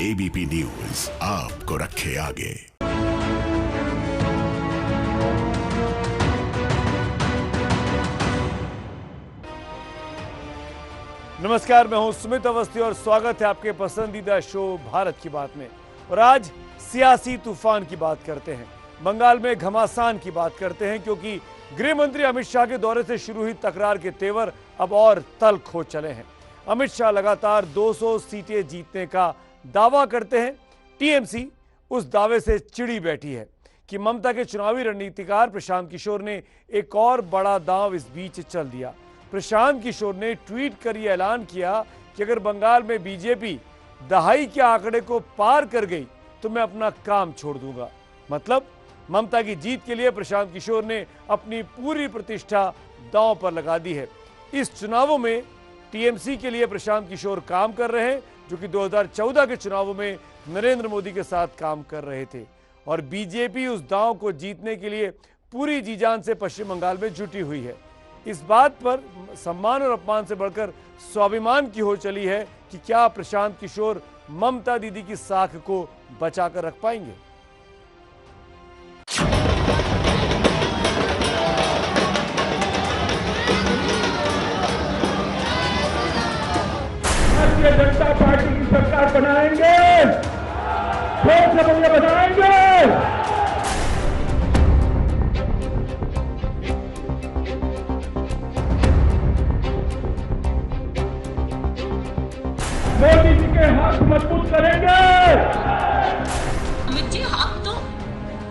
ABP news आपको रखे आगे। नमस्कार, मैं हूं सुमित अवस्थी और स्वागत है आपके पसंदीदा शो भारत की बात में। और आज सियासी तूफान की बात करते हैं, बंगाल में घमासान की बात करते हैं, क्योंकि गृह मंत्री अमित शाह के दौरे से शुरू हुई तकरार के तेवर अब और तल्ख हो चले हैं। अमित शाह लगातार 200 सीटें जीतने का दावा करते हैं। टीएमसी उस दावे से चिड़ी बैठी है कि ममता के चुनावी रणनीतिकार प्रशांत किशोर ने एक और बड़ा दांव इस बीच चल दिया। प्रशांत किशोर ने ट्वीट कर यह ऐलान किया कि अगर बंगाल में बीजेपी दहाई के आंकड़े को पार कर गई तो मैं अपना काम छोड़ दूंगा। मतलब ममता की जीत के लिए प्रशांत किशोर ने अपनी पूरी प्रतिष्ठा दांव पर लगा दी है। इस चुनावों में टीएमसी के लिए प्रशांत किशोर काम कर रहे हैं, जो कि 2014 के चुनावों में नरेंद्र मोदी के साथ काम कर रहे थे। और बीजेपी उस दांव को जीतने के लिए पूरी जी जान से पश्चिम बंगाल में जुटी हुई है। इस बात पर सम्मान और अपमान से बढ़कर स्वाभिमान की हो चली है कि क्या प्रशांत किशोर ममता दीदी की साख को बचाकर रख पाएंगे। भारतीय जनता पार्टी की सरकार बनाएंगे, ठोस रवैया बनाएंगे। मोदी जी के हाथ मजबूत करेंगे। अमित जी, आप तो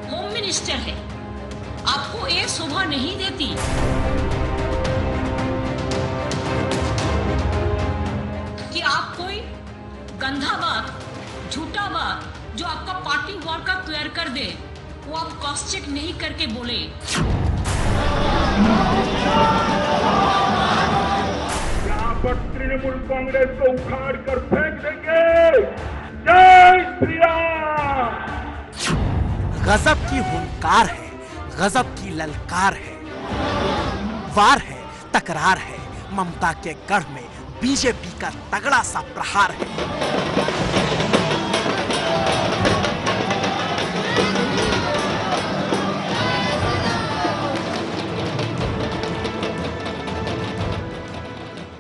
होम मिनिस्टर है, आपको ये शोभा नहीं देती। कि आप कोई गंदा बात, झूठा बात जो आपका पार्टी वॉर का क्लियर कर दे, वो आप क्रॉस चेक नहीं करके बोले। यहाँ पर तृणमूल कांग्रेस को उखाड़ कर फेंक देंगे। जय श्री राम। गजब की हुंकार है, गजब की ललकार है, वार है, तकरार है। ममता के गढ़ में बीजेपी का तगड़ा सा प्रहार है।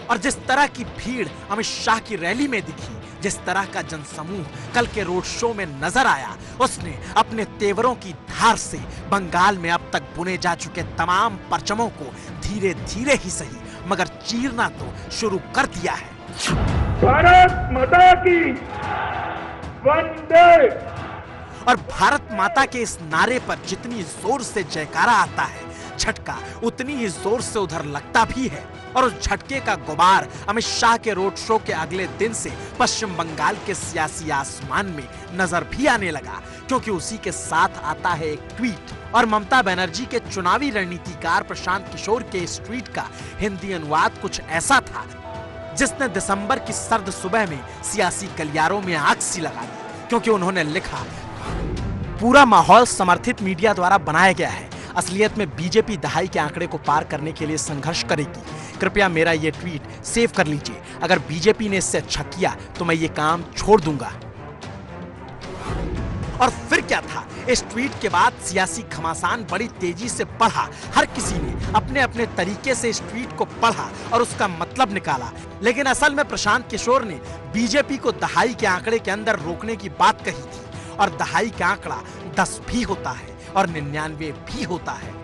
और जिस तरह की भीड़ अमित शाह की रैली में दिखी, जिस तरह का जनसमूह कल के रोड शो में नजर आया, उसने अपने तेवरों की धार से बंगाल में अब तक बुने जा चुके तमाम परचमों को धीरे धीरे ही सही मगर चीरना तो शुरू कर दिया है। भारत माता की वंदे। और भारत माता के इस नारे पर जितनी जोर से जयकारा आता है, झटका उतनी ही जोर से उधर लगता भी है। और उस झटके का गुबार अमित शाह के रोड शो के अगले दिन से पश्चिम बंगाल के सियासी आसमान में नजर भी आने लगा, क्योंकि उसी के साथ आता है एक ट्वीट। और ममता बनर्जी के चुनावी रणनीतिकार प्रशांत किशोर के इस ट्वीट का हिंदी अनुवाद कुछ ऐसा था जिसने दिसंबर की सर्द सुबह में सियासी गलियारों में आग सी लगा दी, क्योंकि उन्होंने लिखा, पूरा माहौल समर्थित मीडिया द्वारा बनाया गया है। असलियत में बीजेपी दहाई के आंकड़े को पार करने के लिए संघर्ष करेगी। कृपया मेरा ये ट्वीट सेव कर लीजिए। अगर बीजेपी ने इससे अच्छा किया तो मैं ये काम छोड़ दूंगा। और फिर क्या था, इस ट्वीट के बाद सियासी घमासान बड़ी तेजी से बढ़ा। हर किसी ने अपने अपने तरीके से इस ट्वीट को पढ़ा और उसका मतलब निकाला। लेकिन असल में प्रशांत किशोर ने बीजेपी को दहाई के आंकड़े के अंदर रोकने की बात कही थी। और दहाई का आंकड़ा 10 भी होता है और 99 भी होता है।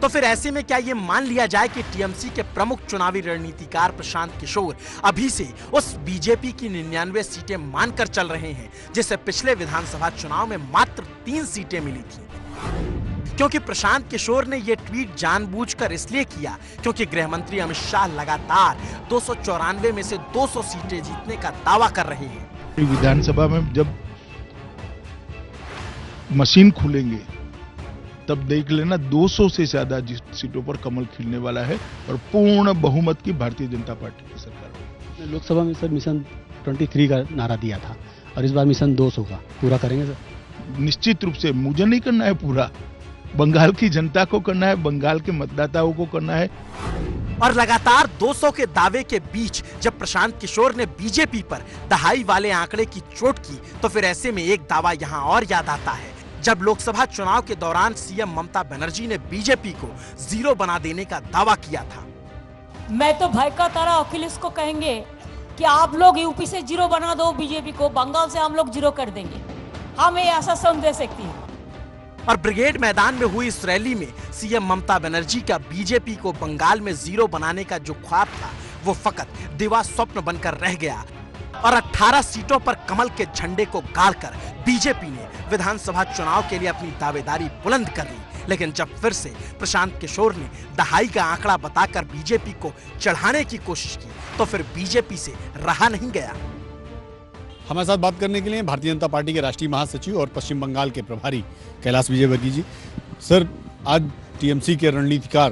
तो फिर ऐसे में क्या ये मान लिया जाए कि टीएमसी के प्रमुख चुनावी रणनीतिकार प्रशांत किशोर अभी से उस बीजेपी की 99 सीटें मानकर चल रहे हैं, जिसे पिछले विधानसभा चुनाव में मात्र 3 सीटें मिली थी? क्योंकि प्रशांत किशोर ने यह ट्वीट जानबूझकर इसलिए किया क्योंकि गृह मंत्री अमित शाह लगातार 294 में से 200 सीटें जीतने का दावा कर रहे हैं। विधानसभा में जब मशीन खुलेंगे तब देख लेना 200 से ज्यादा सीटों पर कमल खिलने वाला है और पूर्ण बहुमत की भारतीय जनता पार्टी की सरकार। लोकसभा में सर मिशन 23 का नारा दिया था और इस बार मिशन 200 का पूरा करेंगे सर? निश्चित रूप से मुझे नहीं करना है पूरा, बंगाल की जनता को करना है, बंगाल के मतदाताओं को करना है। और लगातार 200 के दावे के बीच जब प्रशांत किशोर ने बीजेपी पर दहाई वाले आंकड़े की चोट की, तो फिर ऐसे में एक दावा यहां और याद आता है। जब लोकसभा चुनाव के दौरान सीएम ममता बनर्जी ने बीजेपी को जीरो बना देने का दावा किया था। मैं तो भय का तारा अखिलेश को कहेंगे कि आप लोग यूपी से जीरो बना दो बीजेपी को, बंगाल से हम लोग जीरो कर देंगे, हम ये आश्वासन दे सकती हैं। और ब्रिगेड मैदान में हुई इस रैली में सीएम ममता बनर्जी का बीजेपी को बंगाल में जीरो बनाने का जो ख्वाब था वो फकत दिवा स्वप्न बनकर रह गया और 18 सीटों पर कमल के झंडे को गाड़कर बीजेपी ने विधानसभा चुनाव के लिए अपनी दावेदारी बुलंद कर ली। लेकिन जब फिर से प्रशांत किशोर ने दहाई का आंकड़ा बताकर बीजेपी को चढ़ाने की कोशिश की, तो फिर बीजेपी से रहा नहीं गया। हमारे साथ बात करने के लिए भारतीय जनता पार्टी के राष्ट्रीय महासचिव और पश्चिम बंगाल के प्रभारी कैलाश विजयवर्गीय जी। सर, आज टीएमसी के रणनीतिकार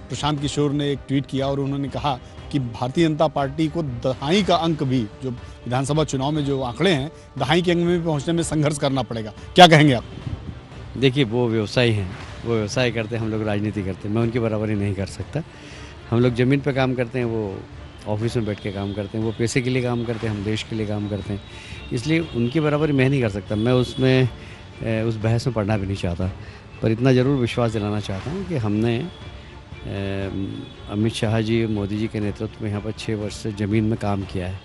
प्रशांत किशोर ने एक ट्वीट किया और उन्होंने कहा कि भारतीय जनता पार्टी को दहाई का अंक भी, जो विधानसभा चुनाव में जो आंकड़े हैं, दहाई के अंक में पहुंचने में संघर्ष करना पड़ेगा। क्या कहेंगे आप? देखिए, वो व्यवसायी हैं, वो व्यवसाय करते हैं, हम लोग राजनीति करते हैं। मैं उनकी बराबरी नहीं कर सकता। हम लोग ज़मीन पे काम करते हैं, वो ऑफिस में बैठ के काम करते हैं। वो पैसे के लिए काम करते हैं, हम देश के लिए काम करते हैं। इसलिए उनकी बराबरी मैं नहीं कर सकता। मैं उसमें उस बहस में पढ़ना भी नहीं चाहता, पर इतना ज़रूर विश्वास दिलाना चाहता हूँ कि हमने अमित शाह जी, मोदी जी के नेतृत्व में यहाँ पर 6 वर्ष से ज़मीन में काम किया है,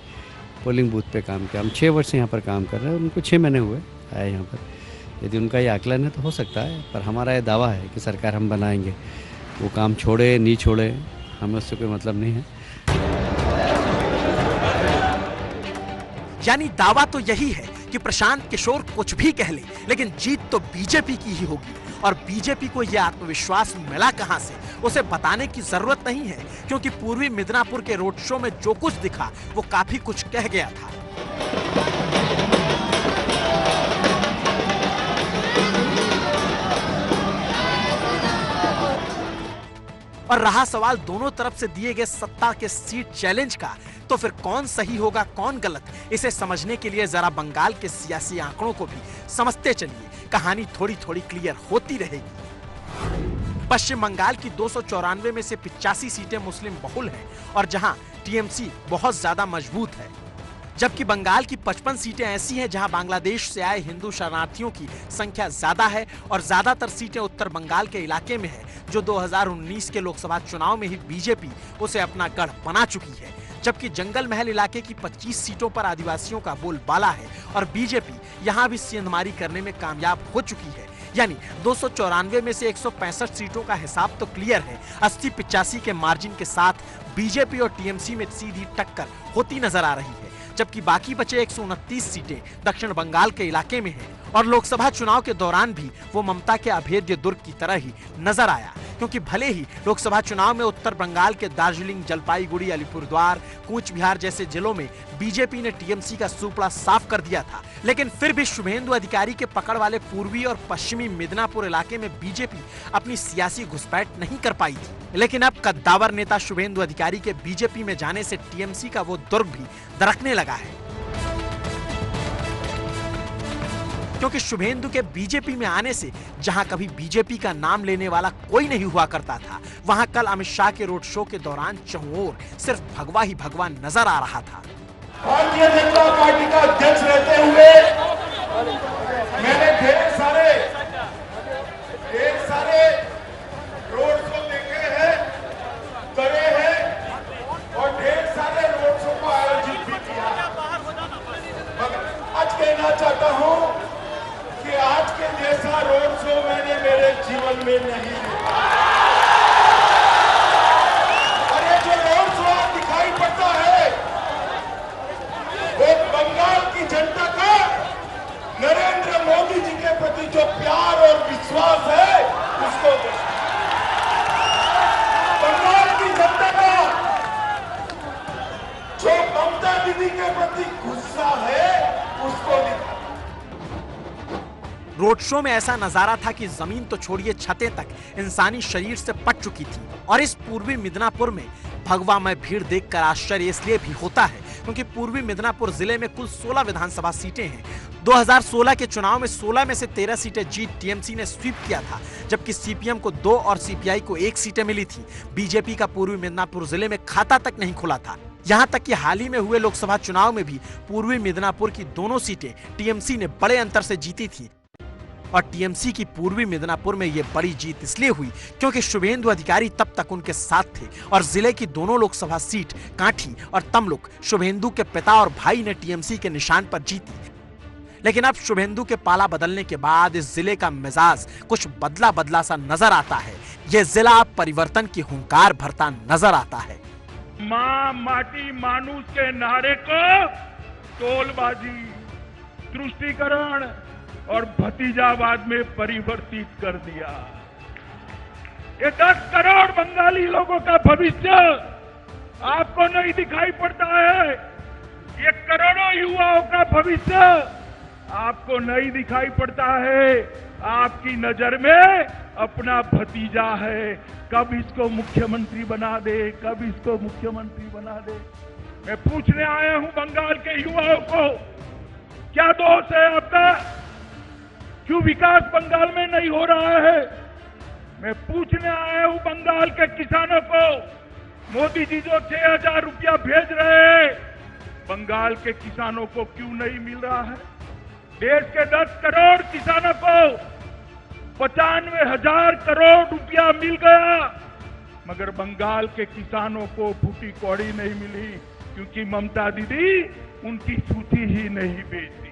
पोलिंग बूथ पे काम किया। हम 6 वर्ष से यहाँ पर काम कर रहे हैं, उनको 6 महीने हुए आए यहाँ पर। यदि उनका ये आकलन है तो हो सकता है, पर हमारा ये दावा है कि सरकार हम बनाएंगे। वो काम छोड़े नहीं छोड़े, हमें उससे कोई मतलब नहीं है। यानी दावा तो यही है कि प्रशांत किशोर कुछ भी कह ले, लेकिन जीत तो बीजेपी की ही होगी। और बीजेपी को यह आत्मविश्वास मिला कहां से, उसे बताने की जरूरत नहीं है, क्योंकि पूर्वी मिदनापुर के रोड शो में जो कुछ दिखा वो काफी कुछ कह गया था। और रहा सवाल दोनों तरफ से दिए गए सत्ता के सीट चैलेंज का, तो फिर कौन सही होगा कौन गलत, इसे समझने के लिए जरा बंगाल के सियासी आंकड़ों को भी समझते चलिए। कहानी थोड़ी थोड़ी क्लियर होती रहेगी। पश्चिम बंगाल की 294 में से 85 सीटें मुस्लिम बहुल हैं और जहां टीएमसी बहुत ज्यादा मजबूत है, जबकि बंगाल की 55 सीटें ऐसी हैं जहां बांग्लादेश से आए हिंदू शरणार्थियों की संख्या ज्यादा है और ज्यादातर सीटें उत्तर बंगाल के इलाके में है, जो 2019 के लोकसभा चुनाव में ही बीजेपी उसे अपना गढ़ बना चुकी है। जबकि जंगल महल इलाके की 25 सीटों पर आदिवासियों का बोलबाला है और बीजेपी यहां भी सेंधमारी करने में कामयाब हो चुकी है। यानी 294 में से 165 सीटों का हिसाब तो क्लियर है। 80-85 के मार्जिन के साथ बीजेपी और टीएमसी में सीधी टक्कर होती नजर आ रही है, जबकि बाकी बचे 129 सीटें दक्षिण बंगाल के इलाके में हैं। और लोकसभा चुनाव के दौरान भी वो ममता के अभेद्य दुर्ग की तरह ही नजर आया, क्योंकि भले ही लोकसभा चुनाव में उत्तर बंगाल के दार्जिलिंग, जलपाईगुड़ी, अलीपुरद्वार, कूच बिहार जैसे जिलों में बीजेपी ने टीएमसी का सुपड़ा साफ कर दिया था, लेकिन फिर भी शुभेंदु अधिकारी के पकड़ वाले पूर्वी और पश्चिमी मिदनापुर इलाके में बीजेपी अपनी सियासी घुसपैठ नहीं कर पाई थी। लेकिन अब कद्दावर नेता शुभेंदु अधिकारी के बीजेपी में जाने से टीएमसी का वो दुर्ग भी दरकने लगा है, क्योंकि शुभेंदु के बीजेपी में आने से जहां कभी बीजेपी का नाम लेने वाला कोई नहीं हुआ करता था, वहां कल अमित शाह के रोड शो के दौरान चहुं ओर सिर्फ भगवा ही भगवा नजर आ रहा था। भारतीय जनता पार्टी का अध्यक्ष रहते हुए मैंने ढेर सारे रोड शो देखे हैं, करे हैं और ढेर सारे रोड शो को आयोजित भी किया। मगर आज कहना चाहता हूं कि आज के जैसा रोड शो मैंने मेरे जीवन में नहीं देखा। और ये जो रोड शो दिखाई पड़ता है, वो बंगाल की जनता का नरेंद्र मोदी जी के प्रति जो प्यार और विश्वास है, उसको बंगाल की जनता का जो ममता दीदी के प्रति गुस्सा है, उसको दिखा। रोड शो में ऐसा नजारा था कि जमीन तो छोड़िए छतें तक इंसानी शरीर से पट चुकी थी। और इस पूर्वी मिदनापुर में भगवा में भीड़ देखकर आश्चर्य इसलिए भी होता है क्योंकि पूर्वी मिदनापुर जिले में कुल 16 विधानसभा सीटें हैं। 2016 के चुनाव में 16 में से 13 सीटें जीत टीएमसी ने स्वीप किया था, जबकि सीपीएम को 2 और सीपीआई को 1 सीटें मिली थी। बीजेपी का पूर्वी मिदनापुर जिले में खाता तक नहीं खुला था। यहां तक कि हाल ही में हुए लोकसभा चुनाव में भी पूर्वी मिदनापुर की दोनों सीटें टीएमसी ने बड़े अंतर से जीती थी। और टीएमसी की पूर्वी मिदनापुर में यह बड़ी जीत इसलिए हुई क्योंकि शुभेंदु अधिकारी तब तक उनके साथ थे और जिले की दोनों लोकसभा सीट कांठी और तमलुक शुभेंदु के पिता और भाई ने टीएमसी के निशान पर जीती। लेकिन अब शुभेंदु के पाला बदलने के बाद इस जिले का मिजाज कुछ बदला बदला सा नजर आता है। यह जिला अब परिवर्तन की हुंकार भरता नजर आता है। मां माटी मानुष के नारे को टोलबाजी, तुष्टीकरण और भतीजावाद में परिवर्तित कर दिया। ये 10 करोड़ बंगाली लोगों का भविष्य आपको नहीं दिखाई पड़ता है। ये करोड़ों युवाओं का भविष्य आपको नहीं दिखाई पड़ता है। आपकी नजर में अपना भतीजा है, कब इसको मुख्यमंत्री बना दे, कब इसको मुख्यमंत्री बना दे। मैं पूछने आया हूं बंगाल के युवाओं को, क्या दोष है आपका? क्यों विकास बंगाल में नहीं हो रहा है? मैं पूछने आया हूं बंगाल के किसानों को, मोदी जी जो 6,000 रुपया भेज रहे हैं, बंगाल के किसानों को क्यों नहीं मिल रहा है? देश के 10 करोड़ किसानों को 95,000 करोड़ रुपया मिल गया, मगर बंगाल के किसानों को फूटी कौड़ी नहीं मिली, क्योंकि ममता दीदी उनकी सूची ही नहीं बेचती।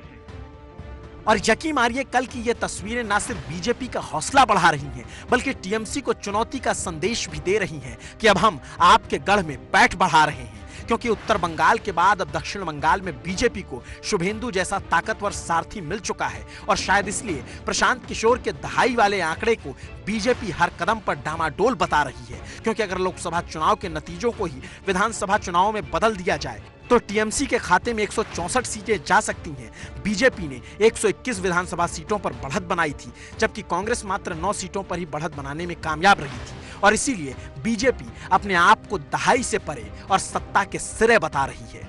और यकीन मानिए, कल की ये तस्वीरें न सिर्फ बीजेपी का हौसला बढ़ा रही हैं, बल्कि टीएमसी को चुनौती का संदेश भी दे रही हैं कि अब हम आपके गढ़ में पैठ बढ़ा रहे हैं। क्योंकि उत्तर बंगाल के बाद अब दक्षिण बंगाल में बीजेपी को शुभेंदु जैसा ताकतवर सारथी मिल चुका है और शायद इसलिए प्रशांत किशोर के दहाई वाले आंकड़े को बीजेपी हर कदम पर डामाडोल बता रही है। क्योंकि अगर लोकसभा चुनाव के नतीजों को ही विधानसभा चुनाव में बदल दिया जाए तो टीएमसी के खाते में 164 सीटें जा सकती हैं। बीजेपी ने 121 विधानसभा सीटों पर बढ़त बनाई थी, जबकि कांग्रेस मात्र 9 सीटों पर ही बढ़त बनाने में कामयाब रही थी। और इसीलिए बीजेपी अपने आप को दहाई से परे और सत्ता के सिरे बता रही है।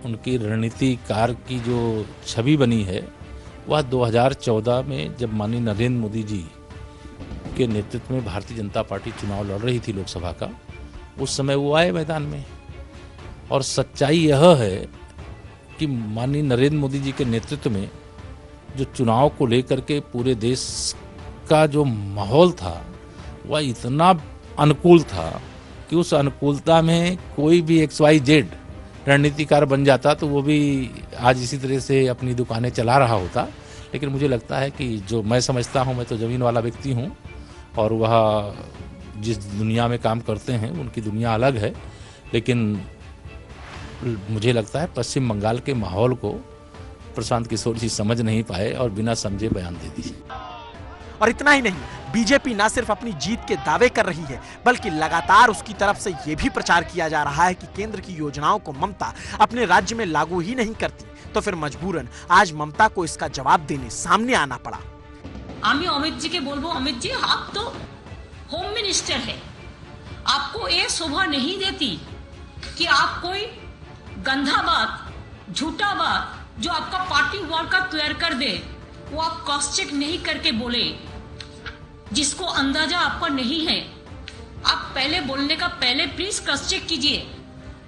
उनकी रणनीतिकार की जो छवि बनी है वह 2014 में जब माननीय नरेंद्र मोदी जी के नेतृत्व में भारतीय जनता पार्टी चुनाव लड़ रही थी लोकसभा का, उस समय वो आए मैदान में। और सच्चाई यह है कि माननीय नरेंद्र मोदी जी के नेतृत्व में जो चुनाव को लेकर के पूरे देश का जो माहौल था वह इतना अनुकूल था कि उस अनुकूलता में कोई भी XYZ रणनीतिकार बन जाता तो वो भी आज इसी तरह से अपनी दुकानें चला रहा होता। लेकिन मुझे लगता है कि जो मैं समझता हूँ, मैं तो ज़मीन वाला व्यक्ति हूँ और वह जिस दुनिया में काम करते हैं उनकी दुनिया अलग है। लेकिन मुझे लगता है पश्चिम बंगाल के माहौल को प्रशांत किशोर जी समझ नहीं पाए और बिना समझे बयान दे दिए। और इतना ही नहीं, बीजेपी न सिर्फ अपनी जीत के दावे कर रही है, बल्कि लगातार उसकी तरफ से यह भी प्रचार किया जा रहा है कि केंद्र की योजनाओं को ममता अपने राज्य में लागू ही नहीं करती, तो फिर मजबूरन आज ममता को इसका जवाब देने सामने आना पड़ा। আমি अमित जी के बोलबो, अमित जी आप तो होम मिनिस्टर है, आपको ये शोभा नहीं देती कि आप कोई गंदा बात, झूठा बात जो आपका पार्टी वॉर का तैयार कर दे वो आप क्रॉस चेक नहीं करके बोले, जिसको अंदाजा आपका नहीं है। आप पहले बोलने का पहले प्लीज क्रॉस चेक कीजिए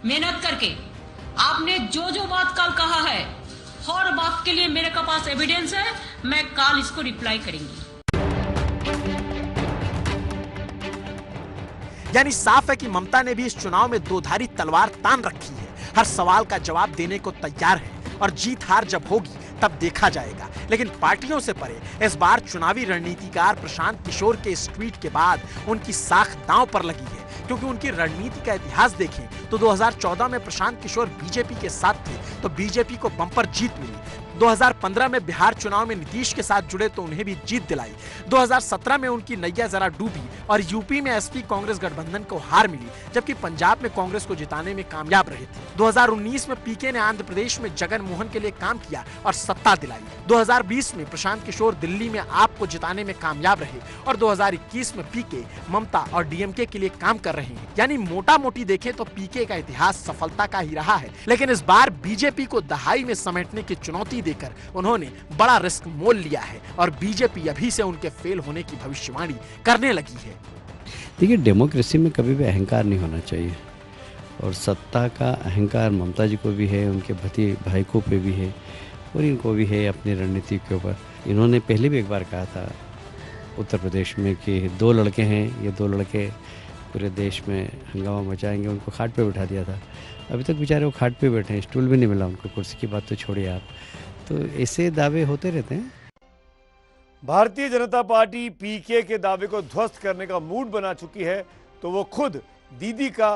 मेहनत करके। आपने जो जो बात कल कहा है हर बात के लिए मेरे पास एविडेंस है, मैं कल इसको रिप्लाई करेंगी। यानी साफ है कि ममता ने भी इस चुनाव में दोधारी तलवार तान रखी है, हर सवाल का जवाब देने को तैयार है और जीत हार जब होगी तब देखा जाएगा। लेकिन पार्टियों से परे इस बार चुनावी रणनीतिकार प्रशांत किशोर के इस ट्वीट के बाद उनकी साख दांव पर लगी है, क्योंकि उनकी रणनीति का इतिहास देखें तो 2014 में प्रशांत किशोर बीजेपी के साथ थे तो बीजेपी को बम्पर जीत मिली। 2015 में बिहार चुनाव में नीतीश के साथ जुड़े तो उन्हें भी जीत दिलाई। 2017 में उनकी नैया जरा डूबी और यूपी में एसपी कांग्रेस गठबंधन को हार मिली, जबकि पंजाब में कांग्रेस को जिताने में कामयाब रहे थे। 2019 में पीके ने आंध्र प्रदेश में जगन मोहन के लिए काम किया और सत्ता दिलाई। 2020 में प्रशांत किशोर दिल्ली में आप को जिताने में कामयाब रहे और 2021 में पीके, ममता और डीएमके के लिए काम कर रहे हैं। यानी मोटा मोटी देखें तो पीके का इतिहास सफलता का ही रहा है, लेकिन इस बार बीजेपी को दहाई में समेटने की चुनौती देकर उन्होंने बड़ा रिस्क मोल लिया है और बीजेपी अभी से उनके फेल होने की भविष्यवाणी करने लगी है। देखिए, डेमोक्रेसी में कभी भी अहंकार नहीं होना चाहिए और सत्ता का अहंकार ममता जी को भी है, उनके भाइयों पे भी है और इनको भी है अपनी रणनीति के ऊपर। इन्होंने पहले भी एक बार कहा था उत्तर प्रदेश में कि 2 लड़के हैं, ये 2 लड़के पूरे देश में हंगामा मचाएंगे, उनको खाट पे बिठा दिया था। अभी तक बेचारे वो खाट पे बैठे हैं, स्टूल भी नहीं मिला उनको, कुर्सी की बात तो छोड़िए आप। तो ऐसे दावे होते रहते हैं। भारतीय जनता पार्टी पीके के दावे को ध्वस्त करने का मूड बना चुकी है, तो वो खुद दीदी का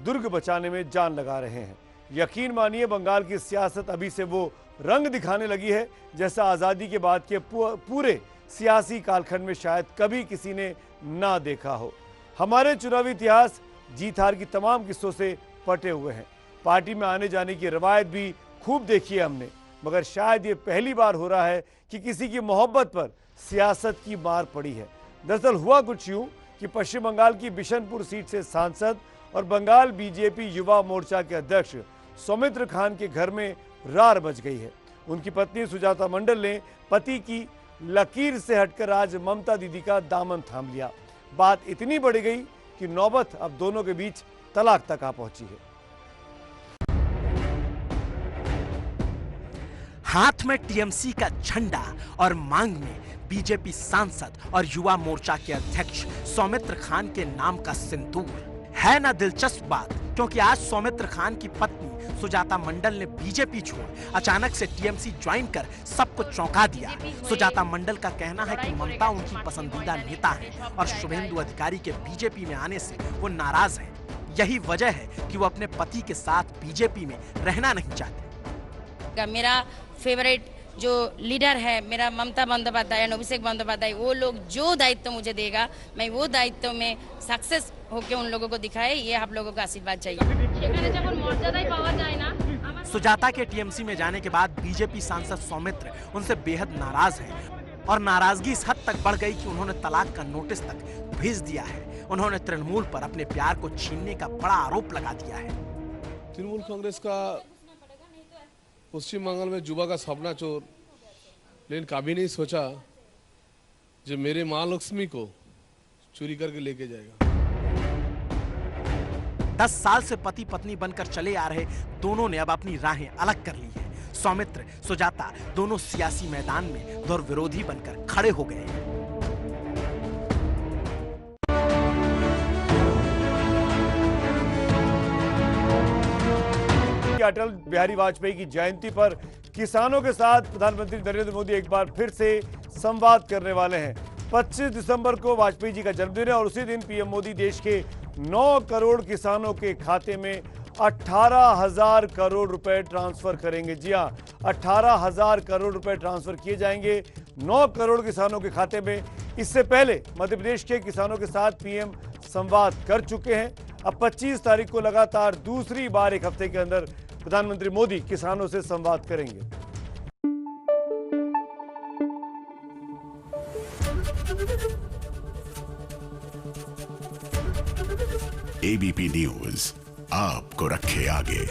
दुर्ग बचाने में जान लगा रहे हैं। यकीन मानिए, बंगाल की सियासत अभी से वो रंग दिखाने लगी है जैसा आज़ादी के बाद के पूरे सियासी कालखंड में शायद कभी किसी ने ना देखा हो। हमारे चुनावी इतिहास जीत हार की तमाम किस्सों से पटे हुए हैं। पार्टी में आने जाने की रवायत भी खूब देखी है हमने, मगर शायद ये पहली बार हो रहा है कि किसी की मोहब्बत पर सियासत की मार पड़ी है। दरअसल हुआ कुछ यूं कि पश्चिम बंगाल की बिशनपुर सीट से सांसद और बंगाल बीजेपी युवा मोर्चा के अध्यक्ष सौमित्र खान के घर में रार मच गई है। उनकी पत्नी सुजाता मंडल ने पति की लकीर से हटकर आज ममता दीदी का दामन थाम लिया। बात इतनी बढ़ गई कि नौबत अब दोनों के बीच तलाक तक आ पहुंची है। हाथ में टीएमसी का झंडा और मांग में बीजेपी सांसद और युवा मोर्चा के अध्यक्ष सौमित्र खान के नाम का सिंदूर। है ना दिलचस्प बात, क्योंकि आज सौमित्र खान की पत्नी सुजाता मंडल ने बीजेपी छोड़ अचानक से टीएमसी ज्वाइन कर सबको चौंका दिया। सुजाता मंडल का कहना है कि ममता उनकी पसंदीदा नेता है और शुभेंदु अधिकारी के बीजेपी में आने से वो नाराज हैं। यही वजह है कि वो अपने पति के साथ बीजेपी में रहना नहीं चाहते। मेरा फेवरेट जो लीडर है मेरा ममता बंदोपाध्याय, अभिषेक बंदोपाध्याय, वो लोग जो दायित्व मुझे देगा मैं वो दायित्व में सक्सेस होके उन लोगों को दिखाए, ये आप लोगों का आशीर्वाद चाहिए। सुजाता के टीएमसी में जाने के बाद बीजेपी सांसद सौमित्र उनसे बेहद नाराज हैं और नाराजगी इस हद तक बढ़ गई कि उन्होंने तलाक का नोटिस तक भेज दिया है। उन्होंने तृणमूल पर अपने प्यार को छीनने का बड़ा आरोप लगा दिया है। तृणमूल कांग्रेस का पश्चिम बंगाल में युवा का सपना चोर, लेकिन कभी नहीं सोचा जो मेरे माँ लक्ष्मी को चोरी करके लेके जाएगा। 10 साल से पति पत्नी बनकर चले आ रहे दोनों ने अब अपनी राहें अलग कर ली हैं। सौमित्र, सुजाता दोनों सियासी मैदान में दुर विरोधी बनकर खड़े हो गए हैं। अटल बिहारी वाजपेयी की जयंती पर किसानों के साथ प्रधानमंत्री नरेंद्र मोदी एक बार फिर से संवाद करने वाले हैं। 25 दिसंबर को वाजपेयी जी का जन्मदिन है और उसी दिन पीएम मोदी देश के 9 करोड़ किसानों के खाते में 18,000 करोड़ रुपए ट्रांसफर करेंगे। जी हां, 18,000 करोड़ रुपए ट्रांसफर किए जाएंगे 9 करोड़ किसानों के खाते में। इससे पहले मध्य प्रदेश के किसानों के साथ पीएम संवाद कर चुके हैं। अब 25 तारीख को लगातार दूसरी बार एक हफ्ते के अंदर प्रधानमंत्री मोदी किसानों से संवाद करेंगे। एबीपी न्यूज आपको रखे आगे।